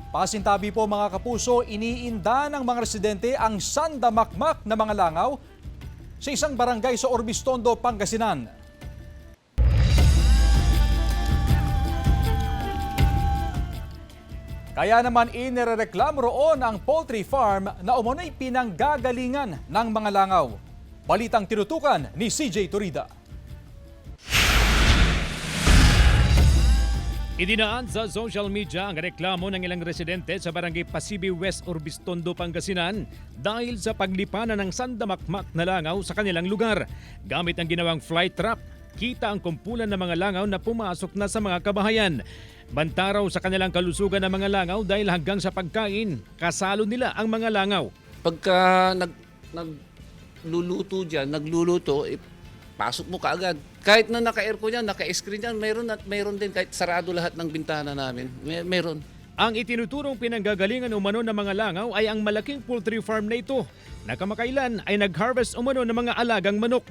Pasintabi po mga kapuso, iniinda ng mga residente ang sandamakmak na mga langaw sa isang barangay sa Orbistondo, Pangasinan. Kaya naman inireklamo roon ang poultry farm na umunoy pinanggagalingan ng mga langaw. Balitang tinutukan ni CJ Turida. Idinaan sa social media ang reklamo ng ilang residente sa barangay Pasibi West, Orbistondo, Pangasinan dahil sa paglipanan ng sandamakmak na langaw sa kanilang lugar. Gamit ang ginawang fly trap, kita ang kumpulan ng mga langaw na pumasok na sa mga kabahayan. Banta raw sa kanilang kalusugan ng mga langaw dahil hanggang sa pagkain, kasalo nila ang mga langaw. Pagka nagluluto dyan, pasok mo kaagad. Kahit na naka-aircon yan, naka-screen yan, mayroon din kahit sarado lahat ng bintana namin. Mayroon. Ang itinuturong pinanggagalingan umano ng mga langaw ay ang malaking poultry farm na ito na kamakailan ay nag-harvest umano ng mga alagang manok.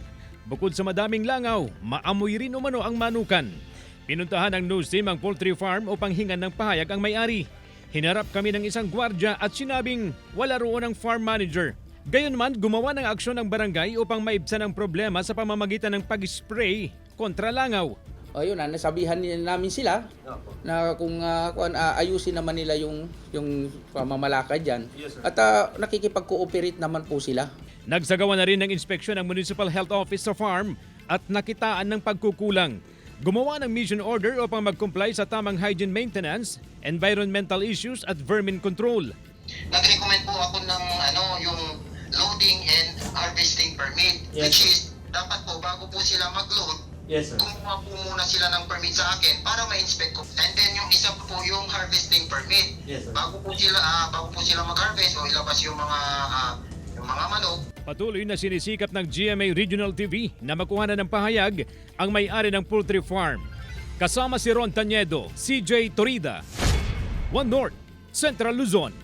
Bukod sa madaming langaw, maamoy rin umano ang manukan. Pinuntahan ng news team ang poultry farm upang hingan ng pahayag ang may-ari. Hinarap kami ng isang gwardya at sinabing wala roon ang farm manager. Gayunman, gumawa ng aksyon ng barangay upang maibsan ang problema sa pamamagitan ng pag-spray kontra langaw. Ayun, nasabihan namin sila na kung ayusin naman nila yung pamamalakad dyan. Yes, at nakikipag-cooperate naman po sila. Nagsagawa na rin ng inspeksyon ng Municipal Health Office sa farm at nakitaan ng pagkukulang. Gumawa ng mission order upang mag-comply sa tamang hygiene maintenance, environmental issues at vermin control. Nag-recommend po ako ng yung loading and harvesting permit, yes, which is dapat po bago po sila mag-load, yes, sir, kumuha po muna sila ng permit sa akin para ma-inspect ko. And then yung isa po yung harvesting permit. Yes, sir. Bago po sila mag-harvest o ilabas yung mga manok. Patuloy na sinisikap ng GMA Regional TV na makuha na ng pahayag ang may-ari ng poultry farm. Kasama si Ron Taniedo, CJ Turida, One North, Central Luzon.